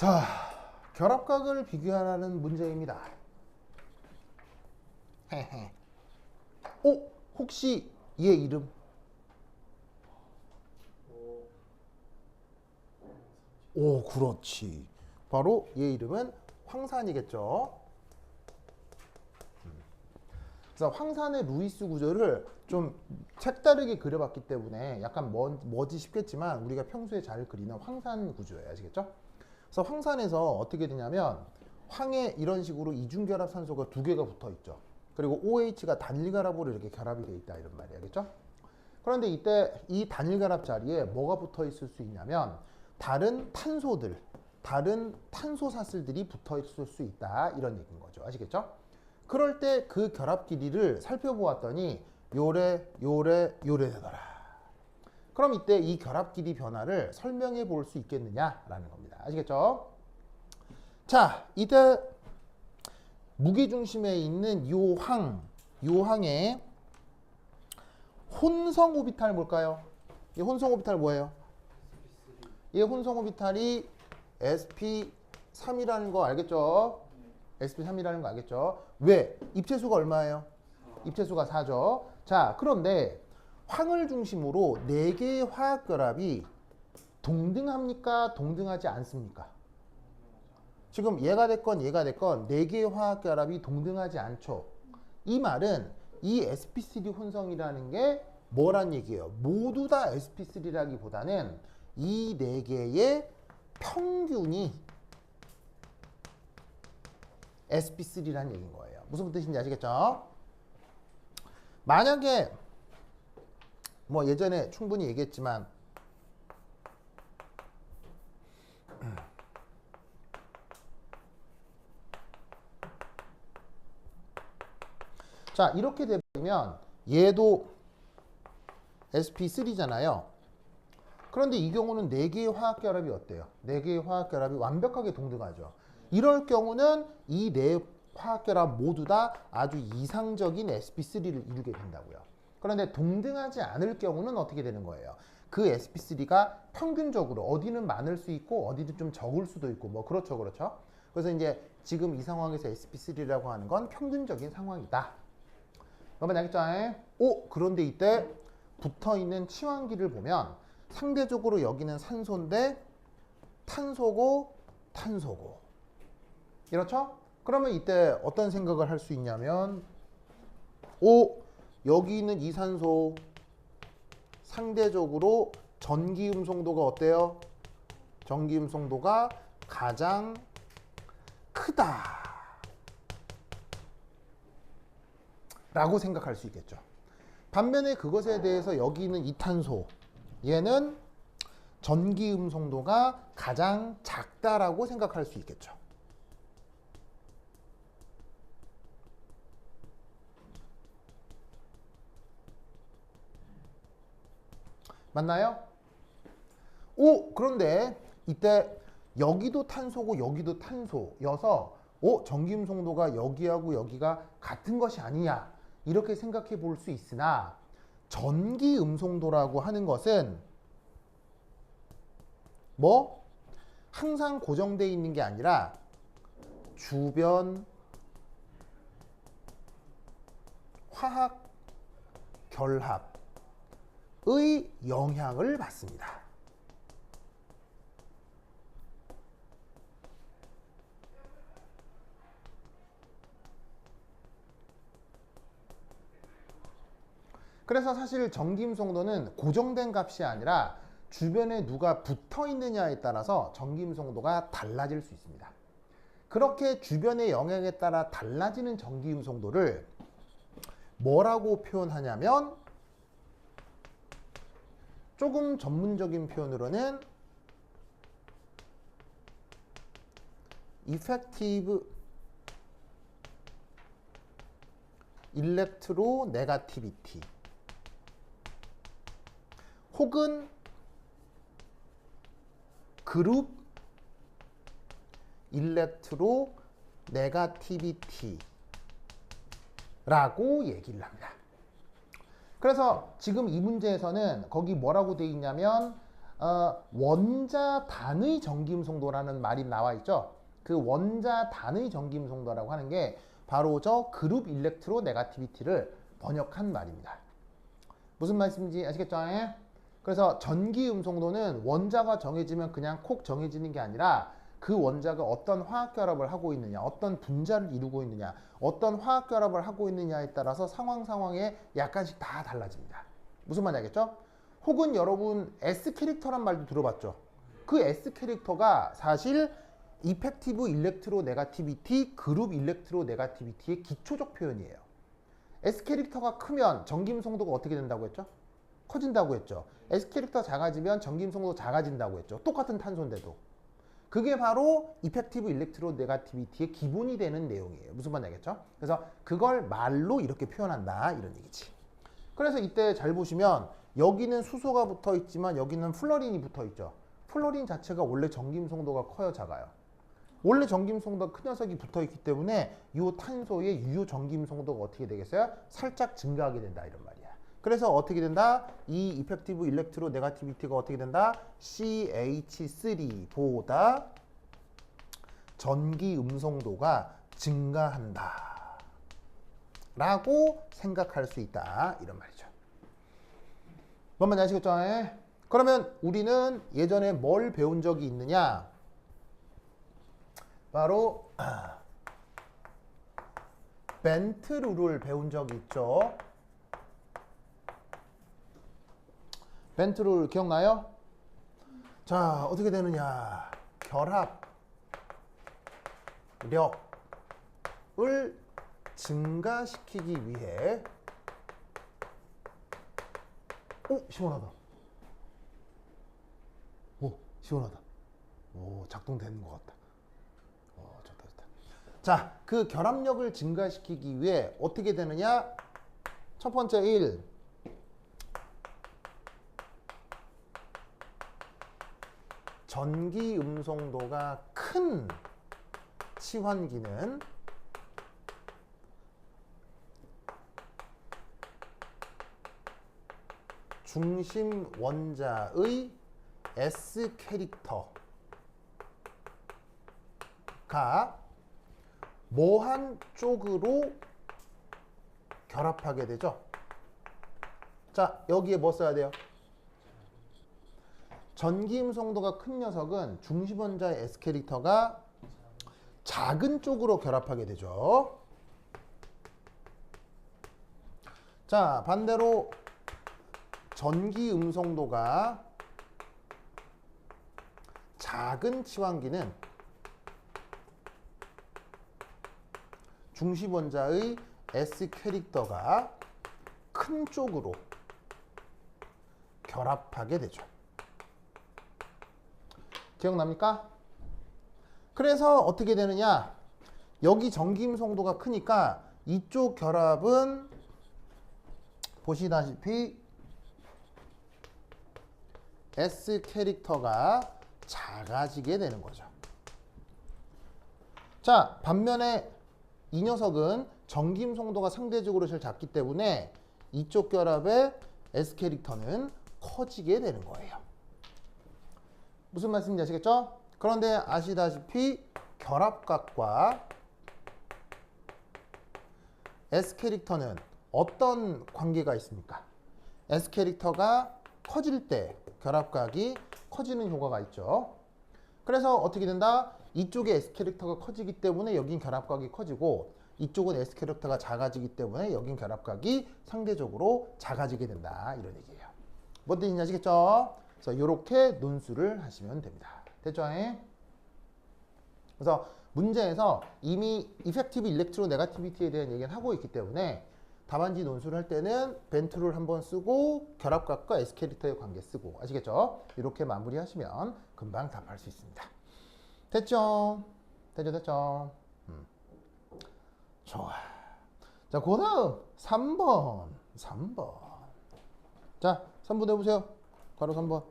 자, 결합각을 비교하라는 문제입니다. 혹시 얘 이름? 오, 그렇지. 바로 얘 이름은 황산이겠죠. 그래서 황산의 루이스 구조를 좀 색다르게 그려봤기 때문에 약간 뭐지 싶겠지만 우리가 평소에 잘 그리는 황산 구조예요. 아시겠죠? 그래서 황산에서 어떻게 되냐면 황에 이런 식으로 이중결합 산소가 두 개가 붙어 있죠. 그리고 OH가 단일결합으로 이렇게 결합이 돼 있다 이런 말이에요. 알겠죠? 그런데 이때 이 단일결합 자리에 뭐가 붙어 있을 수 있냐면 다른 탄소들, 다른 탄소 사슬들이 붙어 있을 수 있다 이런 얘기인 거죠. 아시겠죠? 그럴 때 그 결합 길이를 살펴보았더니 요래 되더라. 그럼 이때 이 결합 길이 변화를 설명해 볼 수 있겠느냐라는 겁니다. 아시겠죠? 자, 이때 무게중심에 있는 요 항의 혼성 오비탈 뭘까요? 이 혼성 오비탈 뭐예요? 이 혼성 오비탈이 sp3이라는 거 알겠죠? sp3이라는 거 알겠죠? 왜? 입체수가 얼마예요? 입체수가 4죠. 자, 그런데 황을 중심으로 4개의 화학결합이 동등합니까? 동등하지 않습니까? 지금 얘가 됐건 4개의 화학결합이 동등하지 않죠. 이 말은 이 sp3 혼성이라는 게 뭐란 얘기예요? 모두 다 sp3라기보다는 이 4개의 평균이 sp3라는 얘기인 거예요. 무슨 뜻인지 아시겠죠? 만약에 뭐 예전에 충분히 얘기했지만 자, 이렇게 되면 얘도 sp3잖아요. 그런데 이 경우는 4개의 화학결합이 어때요? 4개의 화학결합이 완벽하게 동등하죠. 이럴 경우는 이 4 화학결합 모두 다 아주 이상적인 sp3를 이루게 된다고요. 그런데 동등하지 않을 경우는 어떻게 되는 거예요? 그 sp3가 평균적으로 어디는 많을 수 있고 어디는 좀 적을 수도 있고 뭐 그렇죠. 그래서 이제 지금 이 상황에서 sp3라고 하는 건 평균적인 상황이다. 여러분 알겠죠? 그런데 이때 붙어있는 치환기를 보면 상대적으로 여기는 산소인데 탄소고 이렇죠? 그러면 이때 어떤 생각을 할 수 있냐면 여기 있는 이산소 상대적으로 전기음성도가 어때요? 전기음성도가 가장 크다 라고 생각할 수 있겠죠. 반면에 그것에 대해서 여기 있는 이탄소 얘는 전기음성도가 가장 작다라고 생각할 수 있겠죠. 맞나요? 그런데 이때 여기도 탄소고 여기도 탄소여서 전기음성도가 여기하고 여기가 같은 것이 아니냐 이렇게 생각해 볼 수 있으나 전기음성도라고 하는 것은 뭐 항상 고정되어 있는 게 아니라 주변 화학 결합의 영향을 받습니다. 그래서 사실 전기음성도는 고정된 값이 아니라 주변에 누가 붙어 있느냐에 따라서 전기음성도가 달라질 수 있습니다. 그렇게 주변의 영향에 따라 달라지는 전기음성도를 뭐라고 표현하냐면 조금 전문적인 표현으로는 effective electronegativity 혹은 그룹 일렉트로네가티비티라고 얘기를 합니다. 그래서 지금 이 문제에서는 거기 뭐라고 되어 있냐면 원자단의 전기음성도라는 말이 나와 있죠. 그 원자단의 전기음성도라고 하는 게 바로 저 그룹 일렉트로 네가티비티를 번역한 말입니다. 무슨 말씀인지 아시겠죠? 그래서 전기음성도는 원자가 정해지면 그냥 콕 정해지는 게 아니라 그 원자가 어떤 화학결합을 하고 있느냐, 어떤 분자를 이루고 있느냐, 어떤 화학결합을 하고 있느냐에 따라서 상황에 약간씩 다 달라집니다. 무슨 말인지 알겠죠? 혹은 여러분 S 캐릭터란 말도 들어봤죠? 그 S 캐릭터가 사실 이펙티브 일렉트로 네가티비티, 그룹 일렉트로 네가티비티의 기초적 표현이에요. S 캐릭터가 크면 전기음성도가 어떻게 된다고 했죠? 커진다고 했죠. S 캐릭터 작아지면 전기음성도 작아진다고 했죠. 똑같은 탄소인데도. 그게 바로 이펙티브 일렉트로 네가티비티의 기본이 되는 내용이에요. 무슨 말인지 알겠죠? 그래서 그걸 말로 이렇게 표현한다 이런 얘기지. 그래서 이때 잘 보시면 여기는 수소가 붙어 있지만 여기는 플러린이 붙어 있죠. 플러린 자체가 원래 전기음성도가 커요, 작아요? 원래 전기음성도가 큰 녀석이 붙어 있기 때문에 이 탄소의 유효 전기음성도가 어떻게 되겠어요? 살짝 증가하게 된다 이런 말이야. 그래서 어떻게 된다? 이 이펙티브 일렉트로 네가티비티가 어떻게 된다? CH3보다 전기음성도가 증가한다 라고 생각할 수 있다 이런 말이죠. 뭔 말인지 아시겠죠? 그러면 우리는 예전에 뭘 배운 적이 있느냐? 바로 벤트 룰을 배운 적이 있죠. 벤트 룰 기억나요? 자, 어떻게 되느냐? 결합력을 증가시키기 위해 오, 시원하다. 오, 시원하다. 오, 작동되는 것 같다. 좋다. 자, 그 결합력을 증가시키기 위해 어떻게 되느냐? 첫 번째 1. 전기 음성도가 큰 치환기는 중심 원자의 S 캐릭터가 뭐 한 쪽으로 결합하게 되죠. 자, 여기에 뭐 써야 돼요? 전기음성도가 큰 녀석은 중심 원자의 S 캐릭터가 작은 쪽으로 결합하게 되죠. 자, 반대로 전기음성도가 작은 치환기는 중심 원자의 S 캐릭터가 큰 쪽으로 결합하게 되죠. 기억납니까? 그래서 어떻게 되느냐? 여기 전기음성도가 크니까 이쪽 결합은 보시다시피 S 캐릭터가 작아지게 되는 거죠. 자, 반면에 이 녀석은 전기음성도가 상대적으로 제일 작기 때문에 이쪽 결합의 S 캐릭터는 커지게 되는 거예요. 무슨 말씀인지 아시겠죠? 그런데 아시다시피 결합각과 S 캐릭터는 어떤 관계가 있습니까? S 캐릭터가 커질 때 결합각이 커지는 효과가 있죠. 그래서 어떻게 된다? 이쪽에 S 캐릭터가 커지기 때문에 여긴 결합각이 커지고 이쪽은 S 캐릭터가 작아지기 때문에 여긴 결합각이 상대적으로 작아지게 된다 이런 얘기예요. 뭔 뜻인지 아시겠죠? 그래서 이렇게 논술을 하시면 됩니다. 됐죠? 그래서 문제에서 이미 이펙티브 일렉트로 네가티비티에 대한 얘기를 하고 있기 때문에 답안지 논술을 할 때는 벤트를 한번 쓰고 결합각과 S 캐릭터의 관계 쓰고 아시겠죠? 이렇게 마무리하시면 금방 답할 수 있습니다. 됐죠? 됐죠? 좋아. 자, 그 다음 3번. 자, 3번 해보세요. 바로 3번.